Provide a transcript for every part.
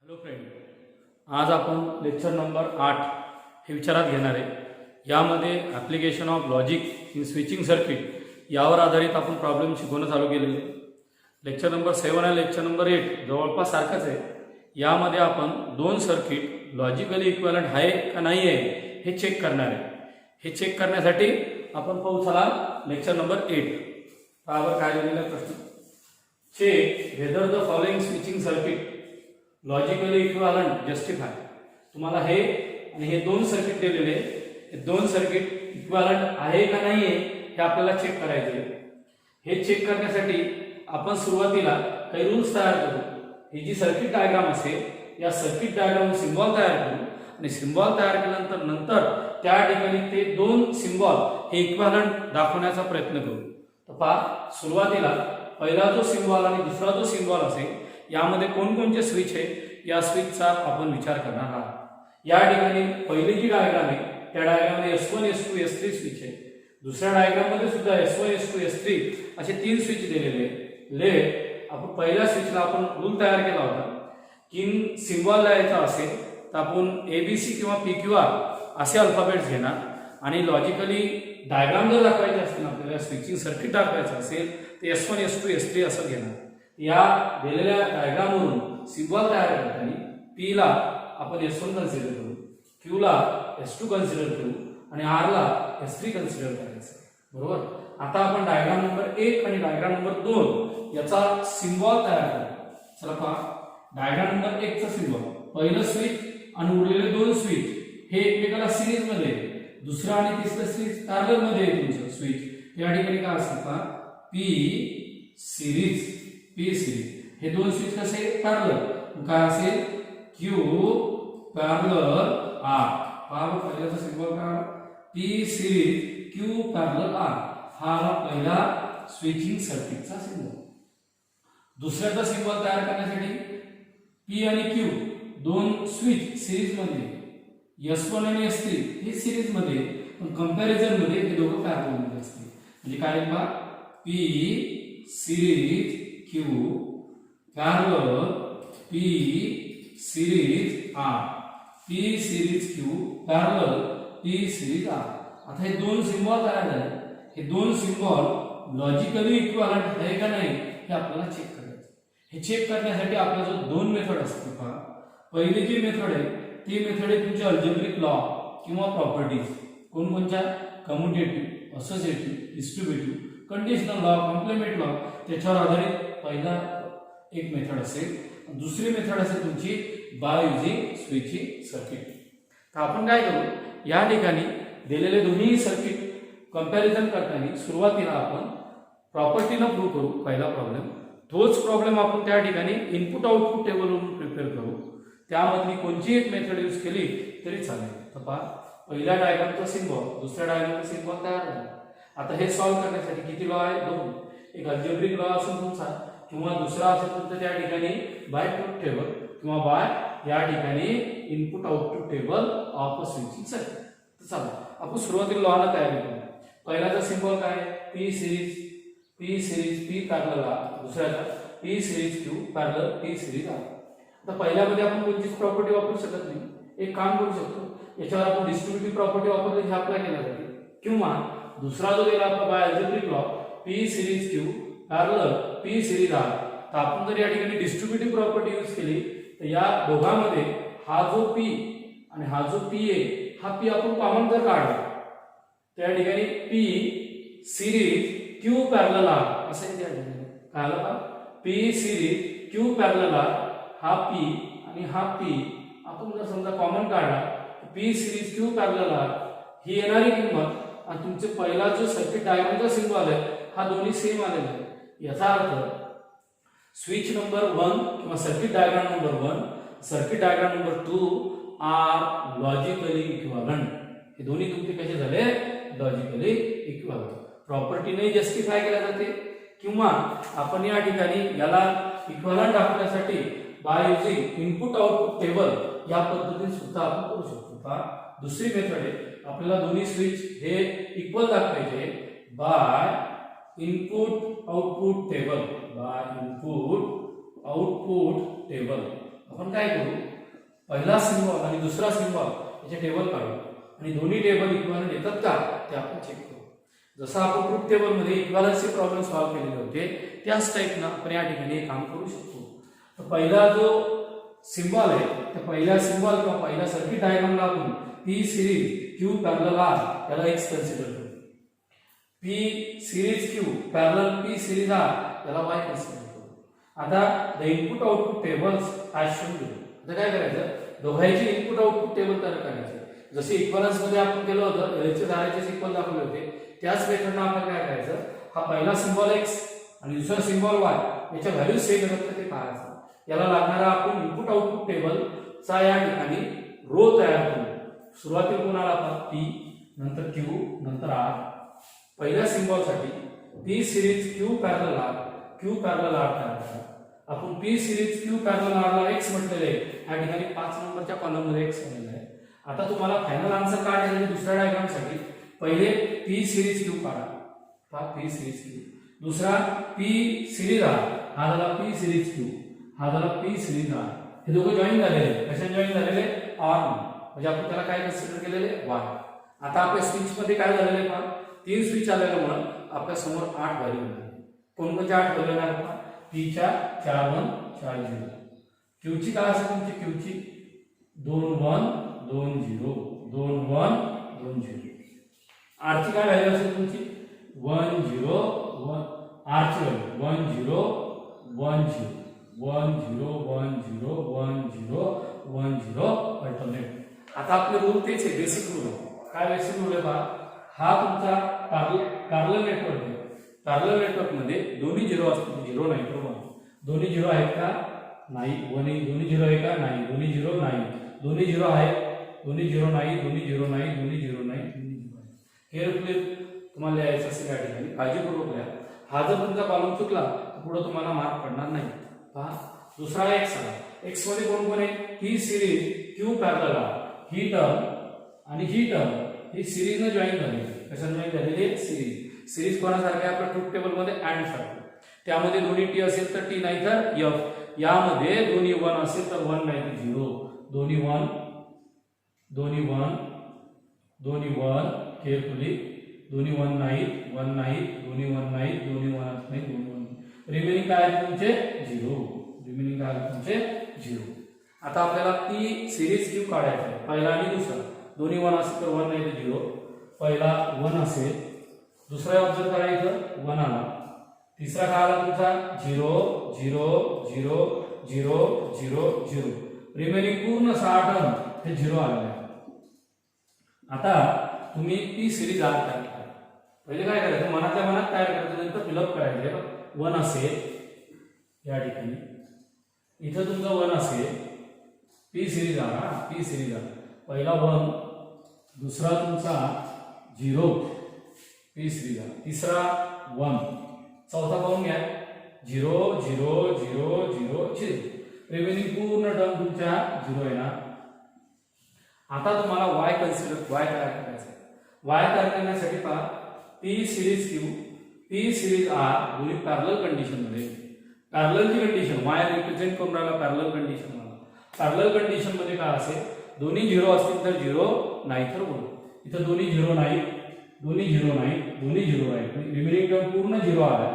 Hello friend, आज आपण lecture number 8 हे विचारात घेणार आहे. यामध्ये application of logic in switching circuit यावर आधारित आपण प्रॉब्लेम शिकवणं चालू केलेले. लेक्चर नंबर 7 आणि लेक्चर नंबर 8 जवळपास सारखंच आहे. यामध्ये आपण दोन सर्किट लॉजिकली इक्विव्हॅलंट आहे का नाही आहे हे चेक करणार आहे. हे चेक करण्यासाठी आपण पाहू चला लेक्चर नंबर 8. पावर काय दिलेला आहे प्रश्न. Check whether the following switching circuit logically equivalent justify. तुम्हाला हे आणि हे दोन सर्किट दिलेले, हे दोन सर्किट इक्विव्हॅलंट आहे का नाही आहे हे आपल्याला चेक करायचे आहे. हे चेक करण्यासाठी आपण सुरुवातीला काही रूल्स तयार करू. ही जी सर्किट डायग्राम असेल या सर्किट डायग्राम सिम्बॉल तयार करू आणि सिम्बॉल तयार केल्यानंतर नंतर त्या ठिकाणी ते दोन सिम्बॉल हे इक्विव्हॅलंट दाखवण्याचा प्रयत्न करू. तर पहा, सुरुवातीला पहिला जो सिम्बॉल आणि दुसरा जो सिम्बॉल असेल यामध्ये कोणकोणते स्विच आहे या स्विचचा आपण विचार करणार आहोत. या ठिकाणी पहिली जी डायग्राम आहे त्या डायग्राममध्ये S1 S2 S3 स्विच आहे. दुसऱ्या डायग्राम मध्ये सुद्धा S1 S2 S3 असे तीन स्विच दिलेले आहेत. आपण पहिल्या स्विचला आपण रूल तयार केला होता की सिम्बॉल लिहायचा असेल तर आपण ABC किंवा PQR असे अल्फाबेट्स घेणार आणि लॉजिकली डायग्राम जर दाखवायचे असतील आपल्याला स्विचिंग सर्किट दाखवायचं असेल तर S1 S2 S3 असं घेणार. या दिलेल्या डायग्रामवरून सिम्बॉल तयार करताना P ला आपण S1 कन्सिडर करू, Q ला S2 कन्सिडर करू आणि R ला S3 कन्सिडर करायचं. बरोबर. आता आपण डायग्राम नंबर 1 आणि डायग्राम नंबर 2 याचा सिम्बॉल तयार करू. चला पहा, डायग्राम नंबर 1 चा सिम्बॉल पहिलं स्विच आणि उरलेले दोन स्विच हे एकमेकाला सिरीज मध्ये, दुसरा आणि तिसरं स्विच पॅरलल मध्ये आहे. तुमचं स्विच या ठिकाणी काय असेल पहा, P सिरीज हे दोन स्विच कसे पॅरलल, काय असेल Q पॅरलल R. पहा पहिल्याचा सिम्बॉल काय, P series Q parallel R. हा पहिला स्विचिंग सर्किटचा सिम्बॉल. दुसऱ्याचा सिम्बॉल तयार करण्यासाठी P आणि Q दोन स्विच सिरीज मध्ये, S1 आणि S3 हे सिरीज मध्ये, पण कंपॅरिझन मध्ये हे दोघं पॅरलल मध्ये असतील. म्हणजे काय पहा, P series Q parallel P series R. P series Q parallel P series R. आता हे दोन सिम्बॉल तयार झाले. हे दोन सिम्बॉल लॉजिकली इक्विव्हॅलंट आहे का नाही हे आपल्याला चेक करायचं. हे चेक करण्यासाठी आपला जो दोन मेथड असते पहा, पहिली जी मेथड आहे ती मेथड आहे तुमची अल्जेब्रिक लॉ किंवा प्रॉपर्टीज. कोणकोणत्या, commutative, associative, distributive, conditional law, complement law, त्याच्यावर आधारित पहिला एक मेथड असेल. दुसरी मेथड असेल तुमची बाय युजिंग स्विचिंग सर्किट. तर आपण काय करू, या ठिकाणी दिलेले दोन्ही सर्किट कंपॅरिझन करताना सुरुवातीला आपण प्रॉपर्टीनं प्रूव्ह करू पहिला प्रॉब्लेम. तोच प्रॉब्लेम आपण त्या ठिकाणी इनपुट आउटपुट टेबलवरून प्रिपेअर करू. त्यामधली कोणती एक मेथड यूज केली तरी चालेल. तर पहा, पहिल्या डायग्रामचा सिम्बॉल, दुसऱ्या डायग्रामचा सिम्बॉल तयार झाला. आता हे सॉल्व्ह करण्यासाठी किती लॉ आहे, दोन. एक अल्जेब्रिक लॉ असेल तुमचा किंवा दुसरा असेल तुमचं त्या ठिकाणी बाय ट्रूथ टेबल किंवा बाय या ठिकाणी input output table of a switching circuit. तर चला आपण सुरुवातीला लॉला तयारी करू. पहिल्याचा सिम्बॉल काय, P series P parallel R. दुसऱ्याचा P series Q parallel P series R. आता पहिल्यामध्ये आपण कोणतीच प्रॉपर्टी वापरू शकत नाही. एक काम करू शकतो, याच्यावर आपण डिस्ट्रीब्युटिव्ह प्रॉपर्टी वापरली जी अप्लाय केल्या जाते, किंवा दुसरा जो दिला आपला by algebraic law P series Q parallel P series R. तर आपण जर या ठिकाणी डिस्ट्रीब्युटिव्ह प्रॉपर्टी यूज केली तर या दोघांमध्ये हा जो P आणि हा जो P आहे हा P आपण कॉमन जर काढला त्या ठिकाणी P series Q parallel R असं आहे. त्या ठिकाणी काय आलं, P series Q parallel R. हा P आणि हा P आपण जर समजा कॉमन काढला P series Q parallel R ही येणारी किंमत आणि तुमचे पहिला जो सर्किट डायग्रामचा सिम्बॉल आहे हा दोन्ही सेम आलेला आहे. याचा अर्थ स्विच नंबर 1 किंवा circuit diagram number 1, circuit diagram number 2 are logically equivalent. हे दोन्ही तुमचे कसे झाले, लॉजिकली इक्विव्हॅलंट. प्रॉपर्टीने जस्टिफाय केल्या जाते किंवा आपण या ठिकाणी याला इक्विव्हॅलंट दाखवण्यासाठी by using input output table या पद्धतीने सुद्धा आपण करू शकतो. पहा, दुसरी मेथड आहे, आपल्याला दोन्ही स्विच हे इक्वल दाखवायचे by input output table. By input output table आपण काय करू, पहिला सिम्बॉल आणि दुसरा सिम्बॉल याचे टेबल काढू आणि दोन्ही टेबल इक्विव्हॅलेंट येतात का ते आपण चेक करू. जसं आपण ट्रूथ टेबल मध्ये इक्विव्हॅलन्सचे प्रॉब्लेम सॉल्व्ह केलेले होते त्याच टाईपनं आपण या ठिकाणी हे काम करू शकतो. तर पहिला जो सिम्बॉल आहे त्या पहिल्या सिम्बॉल किंवा पहिल्या सर्किट डायग्रामला आपण P series Q parallel R याला एक्स कन्सिडर करू. P series Q parallel P series R याला वाय कन्सिडर करू. आता the input output tables as shown करू. आता काय करायचं, दोघांचे इनपुट आउटपुट टेबल तयार करायचे. जसे इक्वलन्स मध्ये आपण केलं होतं, एलचे धाराचे इक्वल दाखवले होते त्याच मेथडनं आपण काय करायचं, हा पहिला सिम्बॉल एक्स आणि दुसरा सिम्बॉल वाय याच्या व्हॅल्यू सेम येतात का ते पाहायचं. याला लागणारा आपण इनपुट आउटपुट टेबलचा या ठिकाणी रो तयार करू. सुरुवातीला कोणाला आपण पी, नंतर क्यू, नंतर आर. पहिल्या सिम्बॉल साठी P series Q parallel R, Q parallel R तयार करा. आपण P series Q parallel R ला एक्स म्हटलेले आहे, या ठिकाणी 5 नंबरच्या कॉलम मध्ये एक्स आलेला आहे. आता तुम्हाला फायनल आन्सर काढायचे दुसऱ्या डायग्राम साठी पहिले पी सिरीज क्यू काढा, पहा पी सिरीज क्यू. दुसरा पी सिरीज आर, हा झाला पी सिरीज क्यू, हा झाला पी सिरीज आर. हे दोघं जॉईन झालेले, कशाने जॉईन झालेले, आर म्हणजे आपण त्याला काय कन्सिडर केलेले, वाय. आता आपल्या स्विच मध्ये काय झालेले पहा, 3 स्विच आल्यामुळे आपल्या समोर 8 व्हॅल्यू होणार. कोणकोणत्या 8 व्हॅल्यू येणार पहा, पी च्या 4 1 4 0, क्यू ची काय असेल तुमची, क्यू ची 2 1 2 0 2 1 2 0. आर ची काय व्हॅल्यू असेल तुमची 1 0 1, आर ची व्हॅल्यू 1 0 1 0 1 0 1 0 1 0 1 0 अल्टरनेट. आता आपले रूल तेच आहे, बेसिक रूल. काय बेसिक रूल आहे पहा, हा तुमचा पॅरलल नेटवर्क आहे. पॅरलल नेटवर्क मध्ये दोन्ही 0 असतील, 0 नाही तर 1. दोन्ही 0 आहेत का, नाही. दोन्ही 0 आहे का, नाही. दोन्ही 0 नाही. दोन्ही 0 आहेत, दोन्ही 0 नाही, दोन्ही 0 नाही, दोन्ही 0 नाही, दोन्ही 0 आहे. केअरफुली तुम्हाला लिहायचं असेल या ठिकाणी, काळजीपूर्वक लिहा. हा जर तुमचा कॉलम चुकला तर पुढे तुम्हाला मार्क पडणार नाही. पहा दुसरा एक्स आला. एक्स मध्ये कोण कोण आहे, ही सिरीज क्यू पॅरलल आर, ही टर्म आणि ही टर्म ही सिरीजने जॉईन झालेली. कशाने जॉईन झालेली, सिरीज. सिरीज कोणासारखे आपल्या ट्रूथ टेबल मध्ये अँड सारखे. त्यामध्ये दोन्ही टी असेल तर टी नाही तर एफ. यामध्ये दोन्ही 1 असेल तर 1 नाही तर 0. दोन्ही 1 दोन्ही 1 दोन्ही 1 केअरफुली. दोन्ही 1 नाही 1 नाही, दोन्ही 1 नाही, दोन्ही 1 नाही, दोन्ही 1. रिमेनिंग काय आहे तुमचे 0. रिमेनिंग काय आहे तुमचे 0. आता आपल्याला पी सिरीज क्यू काढायचा आहे, पहिला आणि दुसरा. दोन्ही 1 असेल तर 1 नाही तर 0. पहिला 1 असेल, दुसरा ऑब्झर्व करायचं 1 आला. तिसरा काय आला तुमचा 0 0 0 0 0 0. रिमेनिंग पूर्ण 6 टर्म हे 0 आलेले आहे. आता तुम्ही पी सिरीज आर तयार करा. पहिले काय करायचं, मनातल्या मनात तयार करायचं, नंतर फिलअप करायचं. 1 असेल या ठिकाणी, इथं तुमचा 1 असेल, P series R, P series R. पहिला 1, दुसरा तुमचा 0 पी सिरीज आर, तिसरा 1, चौथा पाहून घ्या 0 0 0 0 0. रिमेनिंग पूर्ण टर्म तुमच्या 0 येणार. आता तुम्हाला वाय तयार करायचं आहे. वाय तयार करण्यासाठी पहा, P series Q P series R दोन्ही पॅरलल कंडिशन मध्ये. पॅरललची कंडिशन वाय रिप्रेझेंट करून राहिला पॅरलल कंडिशन मध्ये. पॅरलल कंडिशन मध्ये काय असेल, दोन्ही 0 असतील तर 0 नाही तर 1. इथं दोन्ही 0 नाही, दोन्ही 0 नाही, दोन्ही 0 आहे. रिमेनिंग टर्म पूर्ण 0 आला.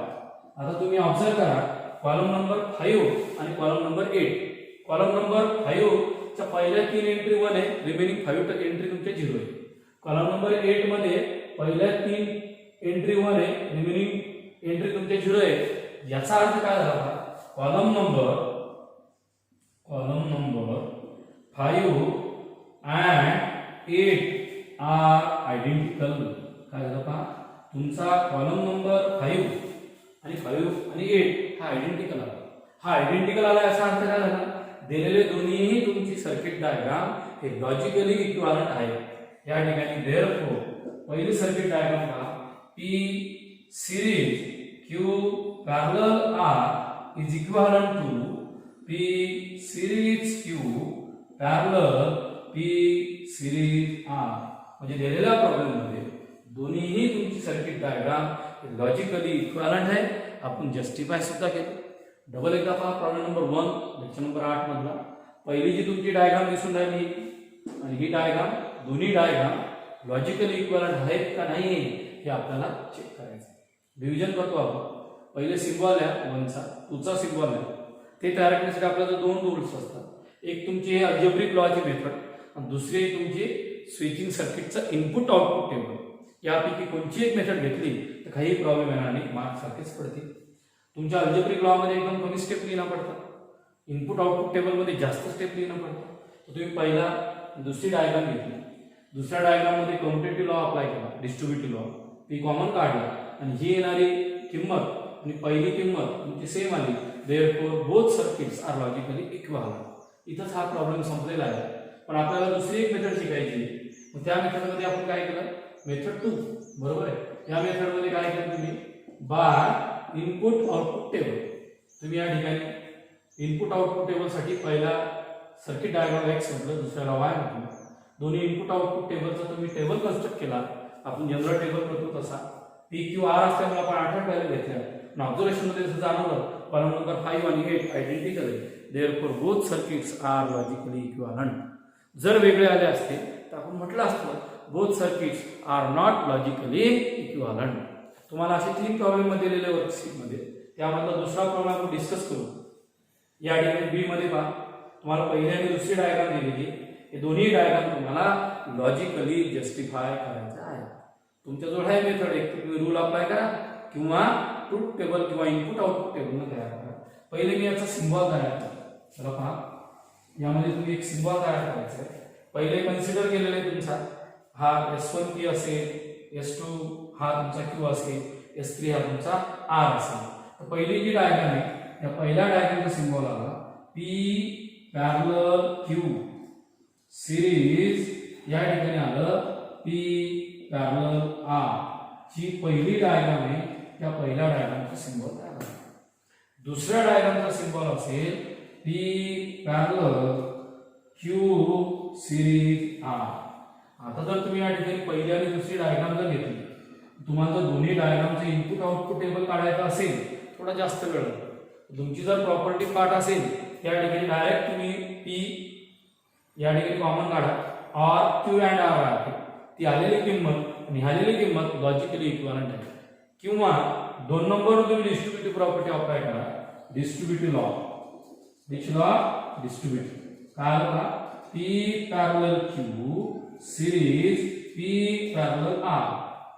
आता तुम्ही ऑब्झर्व करा, कॉलम नंबर 5 आणि कॉलम नंबर 8. कॉलम नंबर 5 च्या पहिल्या 3 एंट्री 1 आहे, रिमेनिंग 5 एंट्री तुमच्या 0 आहे. कॉलम नंबर 8 मध्ये पहिल्या 3 एंट्री 1 आहे, रिमेनिंग एंट्री तुमच्या 0 आहे. याचा अर्थ काय झाला, column number 5 and 8 are identical. काय झालं पहा, तुमचा कॉलम नंबर 5 आणि 8 हा आयडेंटिकल आला. हा आयडेंटिकल आला याचा अर्थ काय झाला, दिलेले दोन्हीही तुमची सर्किट डायग्राम हे लॉजिकली इक्विव्हॅलेंट आहे. या ठिकाणी देअरफॉर पहिली सर्किट डायग्राम पहा, P series Q parallel R is equivalent to P series Q parallel P series R. म्हणजे दिलेल्या प्रॉब्लेम मध्ये दोन्हीही तुमची सर्किट डायग्राम लॉजिकली इक्विव्हॅलेंट आहे. आपण जस्टिफाय सुद्धा केलं. डबल एकदा पहा, प्रॉब्लेम नंबर 1 लेक्चर नंबर 8 मधला. पहिली जी तुमची डायग्राम दिसून राहिली आणि ही डायग्राम, दोन्ही डायग्राम लॉजिकली इक्विव्हॅलंट आहेत का नाही हे आपल्याला चेक करायचं. डिव्हिजन करतो आपण. पहिले सिम्बॉल आहे 1चा, 2चा सिम्बॉल आहे. ते तयार करण्यासाठी आपल्याला दोन रूल्स असतात. एक तुमची अल्जेब्रिक लॉची मेथड आणि दुसरी तुमची स्विचिंग सर्किटचं इनपुट आउटपुट टेबल. यापैकी कोणची एक मेथड घेतली तर काही प्रॉब्लेम येणार नाही, मार्क्स सारखेच पडतील. तुमच्या अल्जेब्रिक लॉ मध्ये एकदम कमी स्टेप लिहिणं पडतात, इनपुट आउटपुट टेबल मध्ये जास्त स्टेप लिहिणं पडतं. तर तुम्ही पहिला दुसरी डायग्राम घेतली, दुसऱ्या डायग्राम मध्ये कम्युटेटिव्ह लॉ अप्लाय केला, डिस्ट्रीब्युटिव्ह लॉ, पी कॉमन काढला आणि ही येणारी किंमत आणि पहिली किंमत तुमची सेम आली. Therefore both circuits are logically equivalent. इथंच हा प्रॉब्लेम संपलेला आहे. पण आपल्याला दुसरी एक मेथड शिकायची. मग त्या मेथडमध्ये आपण काय केलं, मेथड 2, बरोबर आहे. या मेथडमध्ये काय केलं तुम्ही, बाय इनपुट आउटपुट टेबल. तुम्ही या ठिकाणी इनपुट आउटपुट टेबल साठी पहिला सर्किट डायग्राम एक्स म्हटलं, दुसऱ्याला वाय म्हटलं. दोन्ही इनपुट आउटपुट टेबलचा तुम्ही टेबल कन्स्ट्रक्ट केला. आपण जनरल टेबल करतो तसा पी क्यू आर असल्यामुळे आपण 8 व्हॅल्यू घेतल्या. आणि ऑब्झर्वेशन मध्ये जसं जाणवलं कॉलम नंबर 5 आणि 8 आयडेंटिकल आहे. Therefore both circuits are logically equivalent. जर वेगळे आले असते तर आपण म्हटलं असतं both circuits are not logically equivalent. तुम्हाला असे 3 प्रॉब्लेम मध्ये दिलेले वर्कशीट मध्ये. त्यामधला दुसरा प्रॉब्लेम आपण डिस्कस करू. या ठिकाणी बी मध्ये पहा, तुम्हाला पहिली आणि दुसरी डायग्राम दिलेली. हे दोन्ही डायग्राम तुम्हाला लॉजिकली जस्टिफाय करायचं आहे. तुमच्याजवळ आहे मेथड, एक तुम्ही रूल अप्लाय करा किंवा ट्रूथ टेबल किंवा इनपुट आउटपुट टेबल तयार करा. पहिले मी याचा सिम्बॉल तयार करतो. चला पहा, यामध्ये तुम्ही एक सिम्बॉल तयार करायचा आहे. पहिले कन्सिडर केलेले तुमचा हा S1 P असेल, S2 हा तुमचा Q असेल, S3 हा तुमचा R असेल. तर पहिली जी डायग्राम आहे त्या पहिल्या डायग्रामचा सिम्बॉल आला P पॅरलल Q सिरीज. या ठिकाणी आलं P पॅरलल R. जी पहिली डायग्राम आहे त्या पहिल्या डायग्रामचा सिम्बॉल तयार झाला. दुसऱ्या डायग्रामचा सिम्बॉल असेल P parallel Q series R. आता जर तुम्ही या ठिकाणी पहिली आणि दुसरी डायग्राम जर घेतली, तुम्हाला जर दोन्ही डायग्रामचे इनपुट आउटपुट टेबल काढायचा असेल थोडा जास्त वेळ लागतो. तुमची जर प्रॉपर्टी पार्ट असेल त्या ठिकाणी डायरेक्ट तुम्ही P या ठिकाणी कॉमन काढा, R Q अँड R आहे. ती आलेली किंमत आणि आलेली किंमत लॉजिकली इक्विव्हॅलंट आहे. किंवा 2 नंबर तुम्ही डिस्ट्रीब्युटिव्ह प्रॉपर्टी अप्लाय करा, distributive law. Which law? Distributive. काय आलं का, P parallel Q series P parallel R.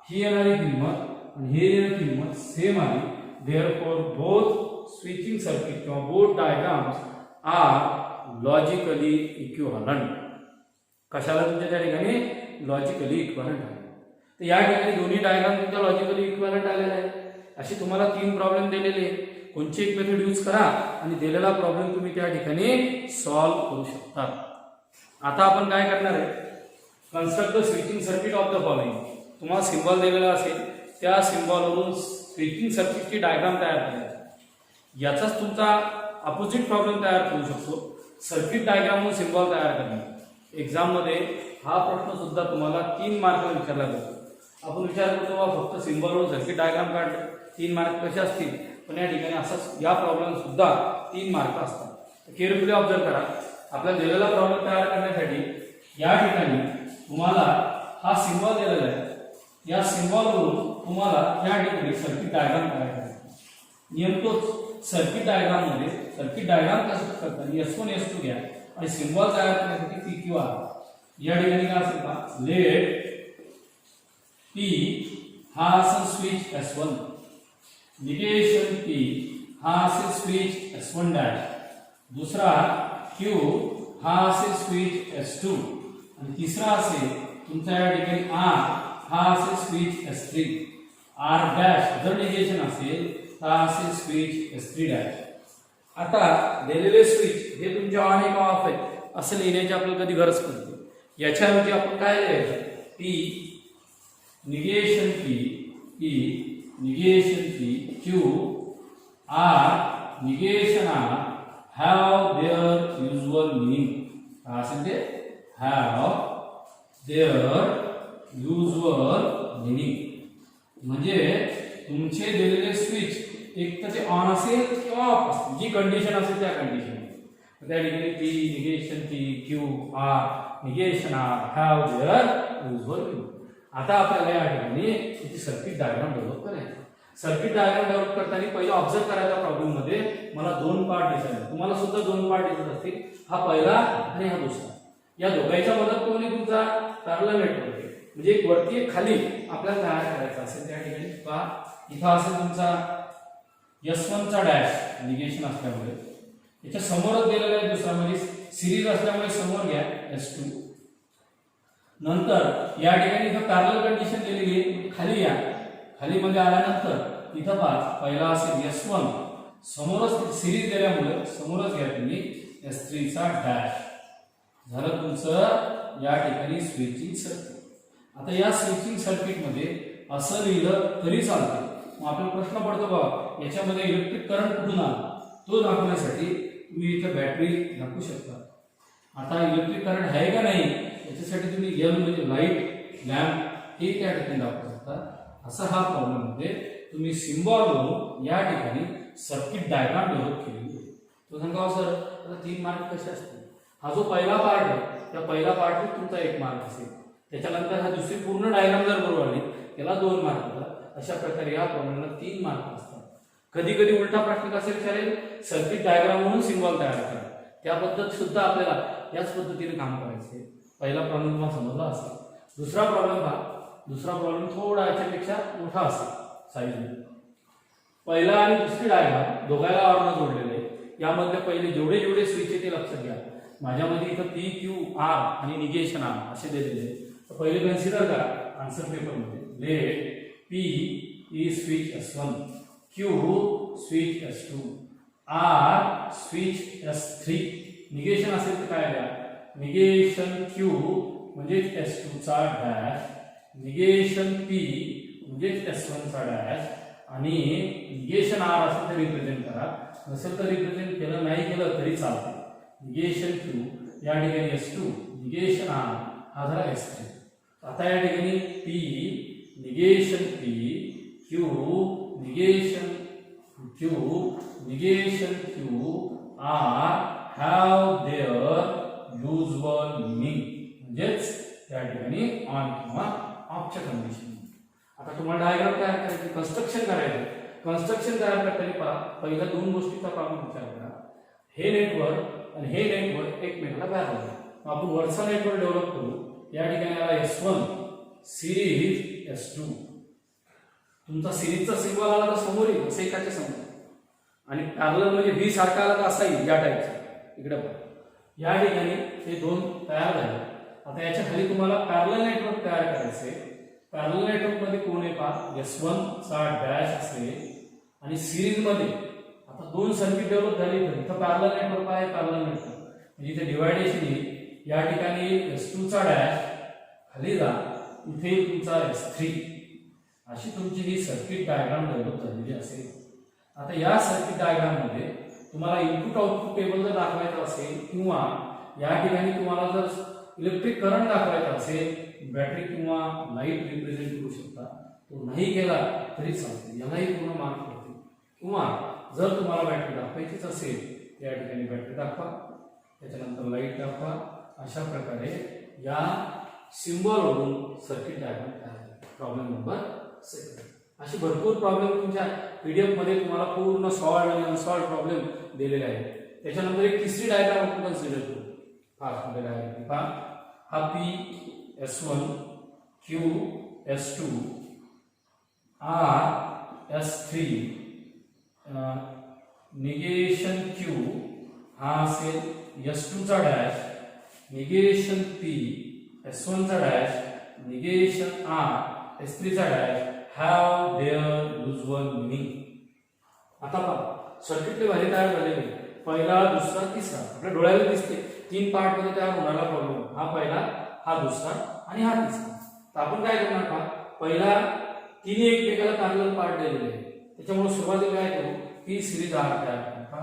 ही येणारी किंमत आणि ही येणारी किंमत सेम आली. देअरफॉर बोथ स्विचिंग सर्किट किंवा both diagrams are logically equivalent. कशाला तुमच्या त्या ठिकाणी लॉजिकली इक्विव्हॅलंट आहे. तर या ठिकाणी दोन्ही डायग्राम तुमच्या लॉजिकली इक्विव्हॅलंट आलेले आहे. अशी तुम्हाला 3 प्रॉब्लेम दिलेले आहे. कोणची एक मेथड यूज करा आणि दिलेला प्रॉब्लेम तुम्ही त्या ठिकाणी सॉल्व्ह करू शकता. आता आपण काय करणार आहे, construct the switching circuit of the following. तुम्हाला सिम्बॉल दिलेला असेल त्या सिम्बॉलवरून स्विचिंग सर्किटची डायग्राम तयार करायची. याचाच तुमचा अपोजिट प्रॉब्लेम तयार करू शकतो, सर्किट डायग्रामवरून सिम्बॉल तयार करणे. एक्झाम मध्ये हा प्रश्न सुद्धा तुम्हाला 3 मार्क विचारला जातो. आपण विचार करतो फक्त सिम्बॉलवरून सर्किट डायग्राम काढले 3 मार्क कसे असतील, पण या ठिकाणी असंच या प्रॉब्लेम सुद्धा 3 मार्क असतात. केअरफुली ऑब्झर्व करा. आपल्याला दिलेला प्रॉब्लेम तयार करण्यासाठी या ठिकाणी तुम्हाला हा सिम्बॉल दिलेला आहे. या सिम्बॉलवरून तुम्हाला या ठिकाणी सर्किट डायग्राम तयार करायचा. नियम तोच, सर्किट डायग्राम मध्ये सर्किट डायग्राम कसं करतात, S1 S2 घ्या आणि सिम्बॉल तयार करण्यासाठी PQ R. या ठिकाणी काय असेल का, लेट P हा असेल स्विच S1, निगेशन P हा असेल स्विच S1 डॅश, दुसरा Q हा असेल स्विच S2 आणि तिसरा असेल तुमचा या ठिकाणी R हा असेल स्विच S3. R डॅश जर निगेशन असेल तर असेल स्विच S3 डॅश. आता दिलेले स्विच हे तुमचे ऑन आहे का ऑफ आहे असं लिहिण्याची आपल्याला कधी गरज पडते. याच्याऐवजी आपण काय लिहायचं, P negation P negation P Q R negation R have their usual meaning. काय असेल ते, have their usual meaning. म्हणजे तुमचे दिलेले स्विच एक तर ते ऑन असेल किंवा ऑफ असेल, जी कंडिशन असेल त्या कंडिशन. त्या ठिकाणी P negation P Q R negation R have their useful meaning. आता आपल्याला या ठिकाणी त्याची सर्किट डायग्राम डेव्हलप करायची. सर्किट डायग्राम डेव्हलप करताना पहिला ऑब्झर्व करायचा प्रॉब्लेम मध्ये मला दोन पार्ट दिसतात. तुम्हाला सुद्धा दोन पार्ट दिसत असतील, हा पहिला आणि हा दुसरा. या दोघांच्या मदत करून तुमचा पॅरलल नेटवर्क आहे, म्हणजे एक वरती एक खाली आपल्याला तयार करायचा असेल. त्या ठिकाणी पहा इथं असेल तुमचा S1 चा डॅश निगेशन असल्यामुळे याच्या समोरच दिलेला आहे दुसरा, म्हणजे सिरीज असल्यामुळे समोर घ्या S2. नंतर या ठिकाणी इथं पॅरलल कंडिशन दिलेली आहे, खाली या. खाली मध्ये आल्यानंतर इथं पहा पहिला असेल S1, समोरच सिरीज दिल्यामुळे समोरच घ्या तुम्ही S3 चा डॅश. झालं तुमचं या ठिकाणी स्विचिंग सर्किट. आता या स्विचिंग सर्किट मध्ये असं लिहिलं तरी चालतं. मग आपल्याला प्रश्न पडतो बाबा याच्यामध्ये इलेक्ट्रिक करंट कुठून आला, तो दाखवण्यासाठी तुम्ही इथे बॅटरी दाखवू शकता. आता इलेक्ट्रिक करंट आहे का नाही याच्यासाठी तुम्ही एल म्हणजे लाईट लॅम्प हे त्या ठिकाणी दाखवू शकता. असा हा प्रॉब्लेम मध्ये तुम्ही सिम्बॉल वरून या ठिकाणी सर्किट डायग्राम डेव्हलप केलेली आहे. तो सांगा सर आता 3 मार्क कसे असतील. हा जो पहिला पार्ट आहे त्या पहिला पार्ट तुमचा 1 मार्क असेल. त्याच्यानंतर हा दुसरी पूर्ण डायग्राम जर बरोबर आली त्याला 2 मार्क होतात. अशा प्रकारे या प्रॉब्लेमला 3 मार्क असतात. कधी कधी उलटा प्रश्न कसा विचारेल, सर्किट डायग्राम म्हणून सिम्बॉल तयार करा. त्या पद्धत सुद्धा आपल्याला याच पद्धतीने काम करायचे. पहिला प्रॉब्लेम तुम्हाला समजला असेल. दुसरा प्रॉब्लेम दुसरा प्रॉब्लेम थोडा याच्यापेक्षा मोठा असेल साईजने. पहिला आणि दुसरी डायग्राम दोघांना ऑरनं जोडलेले आहे. यामधले पहिले जेवढे जेवढे स्विच आहे ते लक्षात घ्या. माझ्यामध्ये इथं पी क्यू आर आणि निगेशन आर असे दिलेले आहे. तर पहिले कन्सिडर करा आन्सर पेपरमध्ये. Let P is switch S1, Q switch S2, R switch S3. Negation असेल तर काय द्या, निगेशन Q म्हणजे S2 चा डॅश, निगेशन P म्हणजे S1 चा डॅश आणि निगेशन R असेल तर रिप्रेझेंट करा. नसेल तर रिप्रेझेंट केलं नाही केलं तरी चालते. निगेशन Q या ठिकाणी S2, निगेशन R हा झाला S3. आता या ठिकाणी P negation P Q negation Q negation Q R have their usual meaning, म्हणजेच त्या ठिकाणी ऑन किंवा ऑफच्या कंडिशन. आता तुम्हाला डायग्राम तयार करायची, कन्स्ट्रक्शन करायचं. कन्स्ट्रक्शन तयार करताना पहिल्या 2 गोष्टीचा आपण विचार करा. हे नेटवर्क आणि हे नेटवर्क एकमेकांना पॅरलल आहे. आपण वरचा नेटवर्क डेव्हलप करू. या ठिकाणी आला S1 सिरीज S2. तुमचा सिरीजचा सिम्बॉल आला तर समोर येईल असं एकाच्या समोर, आणि पॅरलल म्हणजे व्ही सारखा आला तर असा येईल या टाईपचा. इकडे पण या ठिकाणी हे 2 तयार झाले. आता याच्या खाली तुम्हाला पॅरलल नेटवर्क तयार करायचे. पॅरलल नेटवर्क मध्ये कोण आहे पहा, S1 चा डॅश असेल आणि सिरीज मध्ये आता 2 सर्किट डेव्हलप झाली. तर पॅरलल नेटवर्क आहे, पॅरलल नेटवर्क म्हणजे इथे डिवायडेशन येईल. या ठिकाणी S2 चा डॅश खाली जा, इथे तुमचा S3. अशी तुमची ही सर्किट डायग्राम डेव्हलप झालेली असेल. आता या सर्किट डायग्राम मध्ये तुम्हाला इनपुट आउटपुट टेबल जर दाखवायचं असेल किंवा या ठिकाणी तुम्हाला जर इलेक्ट्रिक करंट दाखवायचा असेल, बॅटरी किंवा लाईट रिप्रेझेंट करू शकता. तो नाही केला तरी चालते, यालाही पूर्ण मार्क पडते. किंवा जर तुम्हाला बॅटरी दाखवायचीच असेल या ठिकाणी बॅटरी दाखवा, त्याच्यानंतर लाईट दाखवा. अशा प्रकारे या सिम्बॉल वरून सर्किट डायग्राम तयार झाला. Problem number 2. अशी भरपूर प्रॉब्लेम तुमच्या पीडीएफ मध्ये तुम्हाला पूर्ण सॉल्व्ड आणि अनसॉल्व्ड प्रॉब्लेम दिलेले आहेत. त्याच्यानंतर एक तिसरी डायग्राम आपण कन्सिडर करू. फास्ट डायग्राम पहा. हा P S1 Q S2 R S3 negation Q हा असेल S2 चा डॅश, निगेशन P S1 चा डॅश, निगेशन R S3 चा dash have their usual meaning. आता पहा सर्किटले भारी तयार झालेले. पहिला दुसरा तिसरा आपल्या डोळ्याला दिसते. 3 पार्ट मध्ये तयार होणारा प्रॉब्लेम. हा पहिला, हा दुसरा आणि हा तिसरा. तर आपण काय करणार पहा, पहिला तिन्ही एकमेकाला पॅरलल पार्ट दिलेले आहे. त्याच्यामुळे सुरुवातीला काय करू, P सिरीज R तयार करू.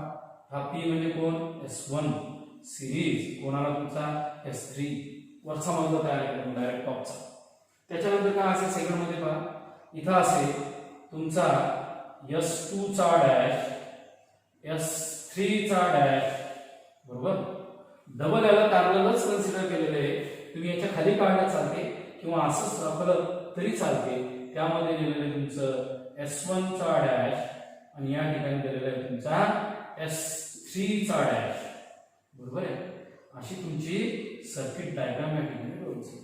हा P म्हणजे कोण, S1 सिरीज कोणाला तुमचा S3 वरचा मधला तयार करू डायरेक्ट टॉपचा. त्याच्यानंतर काय असेल सेकंड मध्ये पहा, इथं असेल तुमचा S2 चा डॅश, S3 चा डॅश, बरोबर. डबल याला पॅरललच कन्सिडर केलेलं आहे. तुम्ही याच्या खाली काढण्यात चालते किंवा असंच दाखवलं तरी चालते. त्यामध्ये दिलेलं आहे तुमचं S1 चा डॅश आणि या ठिकाणी दिलेला आहे तुमचा S3 चा डॅश. बरोबर आहे. अशी तुमची सर्किट डायग्राम या ठिकाणी करायची.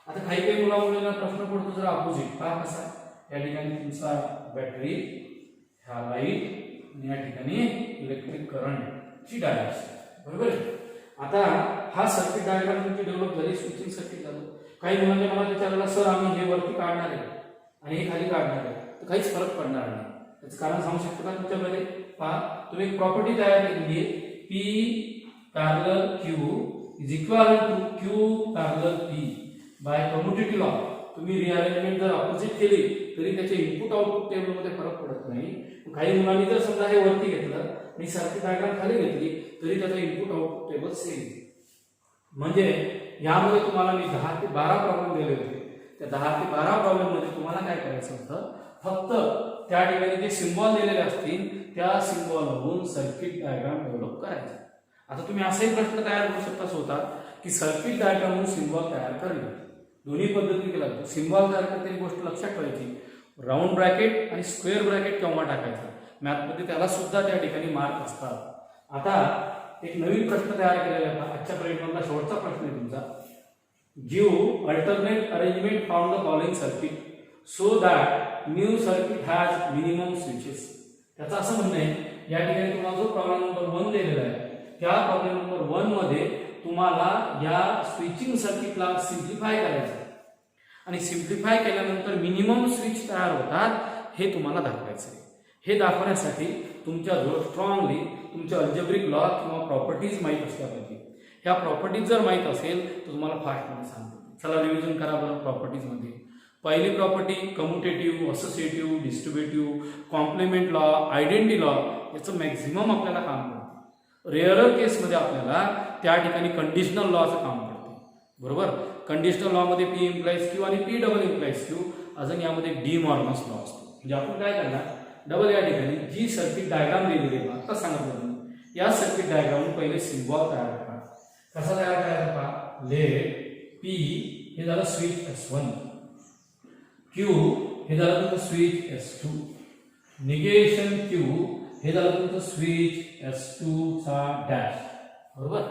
आता काही मुलांना प्रश्न पडतो जर अपोजिट का कसा. या ठिकाणी तुमचा बॅटरी, ह्या लाईट आणि या ठिकाणी इलेक्ट्रिक करंट ची डायरेक्शन. बरोबर आहे. आता हा सर्किट डायग्राम तुमची डेव्हलप झाली, स्विचिंग सर्किट झालं. काही मुलांनी मला विचारलं सर आम्ही हे वरती काढणार आहे आणि हे खाली काढणार आहे तर काहीच फरक पडणार नाही. त्याचं कारण सांगू शकतो का तुमच्यामध्ये. पहा तुम्ही एक प्रॉपर्टी तयार केलेली आहे P parallel Q is equal to Q parallel P by commutative law. तुम्ही रिअरेंजमेंट जर अपोजिट केली तरी त्याचे इनपुट आउटपुट टेबल मध्ये फरक पडत नाही. काही मुलांनी जर समजा हे वरती घेतलं आणि सर्किट डायग्राम खाली घेतली तरी त्याचा इनपुट आउटपुट टेबल सेम. म्हणजे यामध्ये तुम्हाला मी 10 ते 12 प्रॉब्लेम दिले होते. त्या 10 ते 12 प्रॉब्लेम मध्ये तुम्हाला काय करायचं होतं, फक्त त्या ठिकाणी जे सिम्बॉल दिलेले असतील त्या सिम्बॉलवरून सर्किट डायग्राम डेव्हलप करायचा. आता तुम्ही असाही प्रश्न तयार करू शकता स्वतः की सर्किट डायग्रामवरून सिम्बॉल तयार करणे. दोन्ही पद्धती केल्या. सिम्बॉल तयार करताना गोष्ट लक्षात ठेवायची, राऊंड ब्रॅकेट आणि स्क्वेअर ब्रॅकेट केव्हा टाकायचा. मॅथमध्ये त्याला सुद्धा त्या ठिकाणी मार्क असतात. आता एक नवीन प्रश्न तयार केलेला आहे आजच्या पिरियडमधला शेवटचा प्रश्न आहे तुमचा. Give alternate arrangement from the following circuit so that new circuit has minimum switches. त्याचं असं म्हणणं आहे या ठिकाणी तुम्हाला जो प्रॉब्लेम नंबर 1 दिलेला आहे त्या प्रॉब्लेम नंबर 1 मध्ये तुम्हाला या स्विचिंग सर्किटला सिम्प्लिफाय करायचं आणि सिम्प्लिफाय केल्यानंतर मिनिमम स्विच तयार होतात हे तुम्हाला दाखवायचं आहे. हे दाखवण्यासाठी तुमच्याजवळ स्ट्रॉंगली तुमचे अल्जेब्रिक लॉ किंवा प्रॉपर्टीज माहीत असल्या पाहिजे. ह्या प्रॉपर्टीज जर माहीत असेल तर तुम्हाला फास्टमध्ये सांगतो. चला रिव्हिजन करा बरं. प्रॉपर्टीजमध्ये पहिली property commutative, associative, distributive, complement law, identity law याचं मॅक्झिमम आपल्याला काम करतं. रेअरर केसमध्ये आपल्याला त्या ठिकाणी कंडिशनल लॉचं काम करते. बरोबर. कंडिशनल लॉमध्ये P इम्प्लाइज Q आणि P डबल इम्प्लाइज Q. अजून यामध्ये डी मॉर्गन्स लॉ असतो. म्हणजे आपण काय करणार, डबल या ठिकाणी जी सर्किट डायग्राम दिलेली आहे आता सांगितलं तुम्ही या सर्किट डायग्राम पहिले सिम्बॉल तयार करा. कसा तयार करायचा पहा. लेट P हे झालं स्विच S1, Q हे झालं तुमचं स्विच S2, निगेशन Q हे झालं तुमचं स्विच S2 चा डॅश. बरोबर.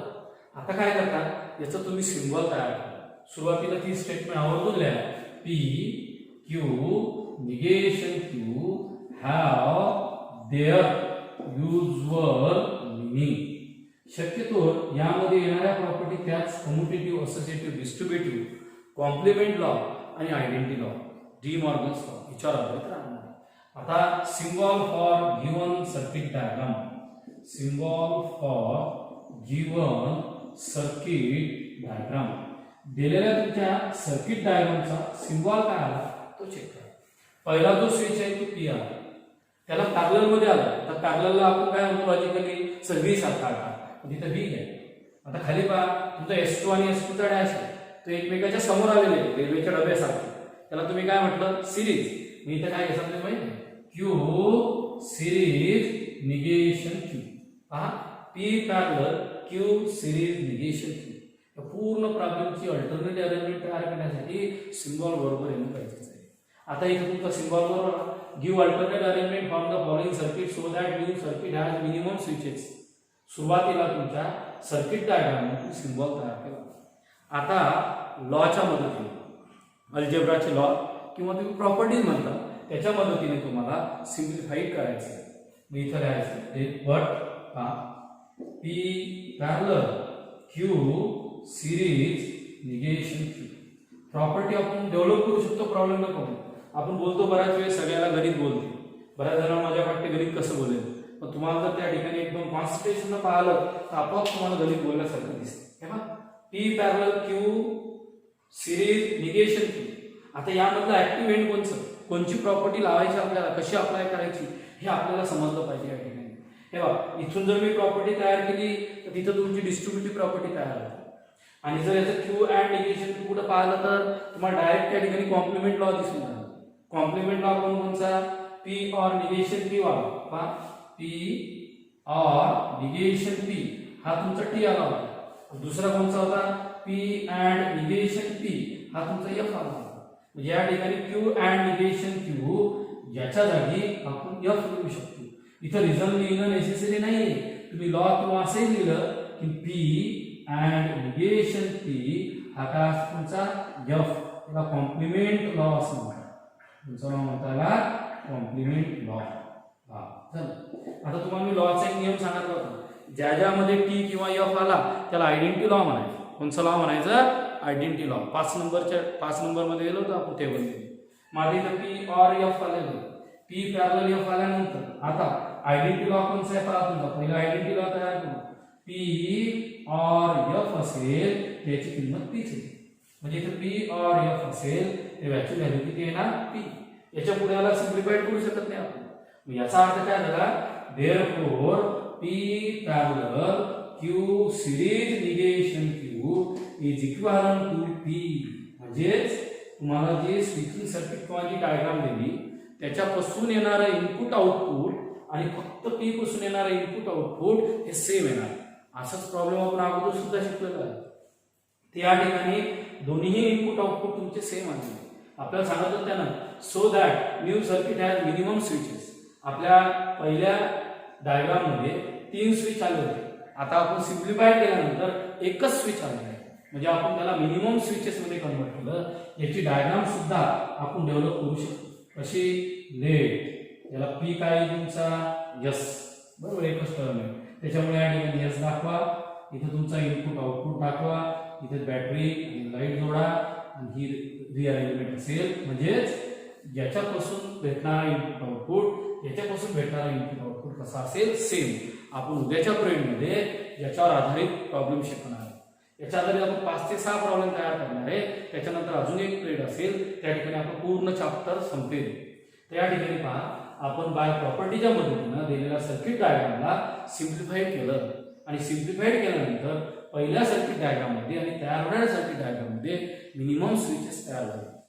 आता काय करतात याचं तुम्ही सिम्बॉल तयार करा. सुरुवातीला ती स्टेटमेंट आवर्जून लिहा. P Q negation Q have their usual meaning. शक्यतो यामध्ये येणाऱ्या प्रॉपर्टी त्याच commutative, associative, distributive, complement law आणि identity law, De Morgan's law याच्यावर आधारित राहणार. आता symbol for given circuit diagram. Symbol for given circuit diagram दिलेल्या तुमच्या सर्किट डायग्रामचा सिम्बॉल काय आला तो चेक करा. पहिला जो स्विच आहे तो P आला, त्याला पॅरलल मध्ये आला. तर पॅरललला आपण काय म्हणतो लॉजिकली सगळी सारखा आला तिथं V आहे. आता खाली पहा तुमचा S2 आणि S2 चा डॅश आहे तो एकमेकाच्या समोर आलेले रेल्वेच्या डब्यासारखे. त्याला तुम्ही काय म्हटलं सिरीज. मी इथे काय घेतलं तुम्ही माहिती Q सिरीज निगेशन Q. पहा P parallel Q series negation Q. पूर्ण प्रॉब्लेमची अल्टरनेट अरेंजमेंट तयार करण्यासाठी सिम्बॉल बरोबर येणं गरजेचं आहे. आता इथे तुमचा सिम्बॉल बरोबर give alternate arrangement from the following circuit so that new circuit has minimum switches. सुरुवातीला तुमच्या सर्किट डायग्राममध्ये सिम्बॉल तयार केला. आता लॉच्या मदतीने अल्जेब्राचे लॉ किंवा तुम्ही प्रॉपर्टीज म्हणता त्याच्या मदतीने तुम्हाला सिम्प्लिफाईड करायचं आहे. मी इथं लिहायचं but P parallel Q series negation Q. Property आपण डेव्हलप करू शकतो. प्रॉब्लेम नको. आपण बोलतो बऱ्याच वेळेस सगळ्याला गणित बोलते. बऱ्याच जणांना माझ्या वाटते गणित कसं बोलेल, पण तुम्हाला जर त्या ठिकाणी एकदम कॉन्सन्ट्रेशन पाहिलं तर आपोआप तुम्हाला गणित बोलल्यासारखं दिसतं. हे बघा P parallel Q series negation Q. आता यामधलं ऍक्टिव्ह एंड कोणची प्रॉपर्टी लावायची आपल्याला, कशी अप्लाय करायची हे आपल्याला समजलं पाहिजे या ठिकाणी. हे बघा इथून जर मी प्रॉपर्टी तयार केली तर तिथं तुमची डिस्ट्रीब्युटिव्ह प्रॉपर्टी तयार होते. आणि जर याचं Q अँड निगेशन Q कुठं पाहिलं तर तुम्हाला डायरेक्ट त्या ठिकाणी कॉम्प्लिमेंट लॉ दिसून जाईल. कॉम्प्लिमेंट लॉ कोणचा P और निगेशन P वाला. पहा P और निगेशन P हा तुमचा टी आला होता, दुसरा कोणता होता पी अँड निगेशन पी हा तुमचा एफ आला होता. म्हणजे या ठिकाणी क्यू अँड निगेशन क्यू याच्या जागी आपण एफ लिहू शकतो. इथं रिझन लिहिणं नेसेसरी नाही, तुम्ही लॉ किंवा असंही लिहिलं की पी अँड निगेशन पी हा काय असतो तुमचा एफ, त्याला कॉम्प्लिमेंट लॉ असं म्हणतात. तुमचा लॉ म्हणतात कॉम्प्लिमेंट लॉ. हा चला आता तुम्हाला मी लॉचा एक नियम सांगितला होता, ज्या ज्यामध्ये टी किंवा एफ आला त्याला आयडेंटिटी लॉ म्हणायचं. कोणचा लॉ म्हणायचं आयडेंटिटी लॉ. 5 नंबरमध्ये गेलो होतो आपण टेबलमध्ये. माझे इथं पी ऑर एफ आलेलं, पी पॅरलल एफ आल्यानंतर आता आयडेंटिटी लॉ कोणचा आहे पहा तुमचा. पहिला आयडेंटिटी लॉ तयार करू. पी ऑर एफ असेल त्याची किंमत पीच आहे. म्हणजे इथे पी ऑर एफ असेल ते व्हॅल्यू किती येणार पी. याच्या पुढे याला सिम्प्लिफाईड करू शकत नाही आपण. याचा अर्थ काय झाला therefore P parallel Q series negation Q is equivalent to P. म्हणजेच तुम्हाला जे स्विचिंग सर्किट किंवा जी डायग्राम दिली त्याच्यापासून येणारं इनपुट आउटपुट आणि फक्त पी पासून येणारं इनपुट आउटपुट हे सेम येणार. असाच प्रॉब्लेम आपण अगोदर सुद्धा शिकलेला आहे. त्या ठिकाणी दोन्ही इनपुट आउटपुट तुमचे सेम आले. आपल्याला सांगत होतं त्यानं so that new circuit has minimum switches. आपल्या पहिल्या डायग्राम मध्ये 3 स्विच आले होते. आता आपण सिम्प्लिफाय केल्यानंतर एकच स्विच आले आहे. म्हणजे आपण त्याला मिनिमम स्विचेस मध्ये कन्वर्ट केलं. याची डायग्राम सुद्धा आपण डेव्हलप करू शकतो. कशी लेट याला पी काय तुमचा यस बरोबर एकच टर्म आहे. त्याच्यामुळे या ठिकाणी यस दाखवा, इथे तुमचा इनपुट आउटपुट दाखवा, इथे बॅटरी आणि लाईट जोडा आणि ही रिअरेंजमेंट असेल. म्हणजेच याच्यापासून भेटणारा इनपुट आउटपुट याच्यापासून भेटणारा इनपुट आउटपुट कसा असेल सेम. आपण उद्याच्या पिरियडमध्ये याच्यावर आधारित प्रॉब्लेम शिकणार आहे. याच्या आधारित आपण 5 ते 6 प्रॉब्लेम तयार करणार आहे. त्याच्यानंतर अजून एक पिरियड असेल, त्या ठिकाणी आपण पूर्ण चॅप्टर संपेल. तर या ठिकाणी पहा आपण बाय प्रॉपर्टीच्या मदतीनं दिलेल्या सर्किट डायग्रामला सिम्प्लिफाईड केलं आणि सिम्प्लिफाईड केल्यानंतर पहिल्या सर्किट डायग्राम मध्ये आणि तयार होणाऱ्या सर्किट डायग्राम मध्ये मिनिमम स्विचेस तयार झाले.